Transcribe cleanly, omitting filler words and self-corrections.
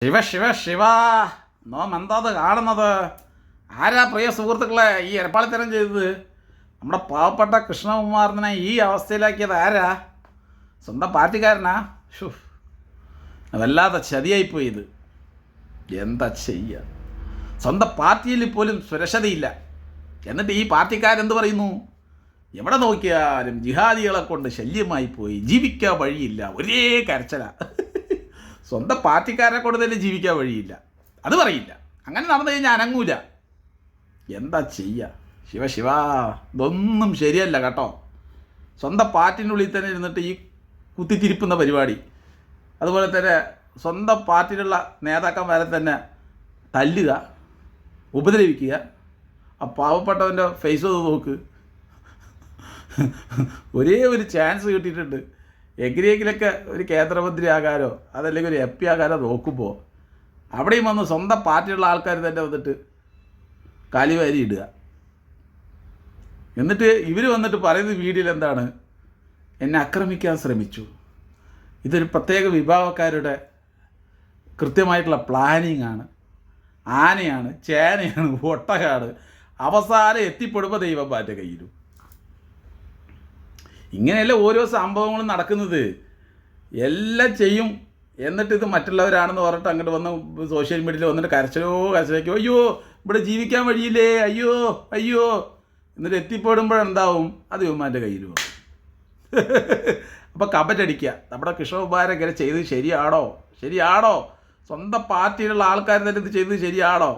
ശിവ ശിവ ശിവ നോം എന്താത് കാണുന്നത്? ആരാ പ്രിയ സുഹൃത്തുക്കളെ ഈ എരപ്പാളിത്തരം ചെയ്തത്? നമ്മുടെ പാവപ്പെട്ട കൃഷ്ണകുമാറിനെ ഈ അവസ്ഥയിലാക്കിയത് ആരാ? സ്വന്തം പാർട്ടിക്കാരനാ? ഷു, വല്ലാതെ ചതിയായിപ്പോയി ഇത്. എന്താ ചെയ്യുക? സ്വന്തം പാർട്ടിയിൽ പോലും സുരക്ഷതയില്ല. എന്നിട്ട് ഈ പാർട്ടിക്കാരെന്ത് പറയുന്നു? എവിടെ നോക്കിയാലും ജിഹാദികളെ കൊണ്ട് ശല്യമായി പോയി, ജീവിക്കാൻ വഴിയില്ല, ഒരേ കരച്ചല. സ്വന്തം പാർട്ടിക്കാരെ കൊണ്ട് തന്നെ ജീവിക്കാൻ വഴിയില്ല, അത് പറയില്ല. അങ്ങനെ നടന്നു കഴിഞ്ഞാൽ അനങ്ങൂല. എന്താ ചെയ്യുക? ശിവ ശിവ, ഇതൊന്നും ശരിയല്ല കേട്ടോ. സ്വന്തം പാർട്ടിൻ്റെ ഉള്ളിൽ തന്നെ ഇരുന്നിട്ട് ഈ കുത്തിത്തിരിപ്പുന്ന പരിപാടി, അതുപോലെ തന്നെ സ്വന്തം പാർട്ടിയിലുള്ള നേതാക്കന്മാരെ തന്നെ തല്ലുക, ഉപദ്രവിക്കുക. ആ പാവപ്പെട്ടവൻ്റെ ഫേസ് ഒന്ന് നോക്ക്. ഒരേ ഒരു ചാൻസ് കിട്ടിയിട്ടുണ്ട്, എങ്ങനെയെങ്കിലൊക്കെ ഒരു കേന്ദ്രമന്ത്രി ആകാനോ അതല്ലെങ്കിൽ ഒരു എം പി ആകാനോ നോക്കുമ്പോൾ അവിടെയും വന്ന് സ്വന്തം പാർട്ടിയുള്ള ആൾക്കാർ തന്നെ വന്നിട്ട് കാലിവാരി ഇടുക. എന്നിട്ട് ഇവർ വന്നിട്ട് പറയുന്ന വീഡിയോയിൽ എന്താണ്? എന്നെ ആക്രമിക്കാൻ ശ്രമിച്ചു. ഇതൊരു പ്രത്യേക വിഭാഗക്കാരുടെ കൃത്യമായിട്ടുള്ള പ്ലാനിങ് ആണ്. ആനയാണ്, ചേനയാണ്, ഒട്ടകമാണ്, അവസാനം എത്തിപ്പെടുമ്പോൾ ദൈവം പാറ്റ കയ്യിലും. ഇങ്ങനെയല്ല ഓരോ സംഭവങ്ങളും നടക്കുന്നത്. എല്ലാം ചെയ്യും, എന്നിട്ട് ഇത് മറ്റുള്ളവരാണെന്ന് പറഞ്ഞിട്ട് അങ്ങോട്ട് വന്ന് സോഷ്യൽ മീഡിയയിൽ വന്നിട്ട് കരച്ചിലേക്കോ, അയ്യോ ഇവിടെ ജീവിക്കാൻ വഴിയില്ലേ, അയ്യോ അയ്യോ, എന്നിട്ട് എത്തിപ്പെടുമ്പോഴെന്താവും? അത് ഇവന്മാരുടെ കയ്യിൽ പോകും. അപ്പോൾ കബറ്റടിക്കുക. നമ്മുടെ കൃഷ്ണകുമാരൻ ഇങ്ങനെ ചെയ്തത് ശരിയാണോ? സ്വന്തം പാർട്ടിയിലുള്ള ആൾക്കാർ തന്നെ ഇത് ചെയ്തത് ശരിയാണോ?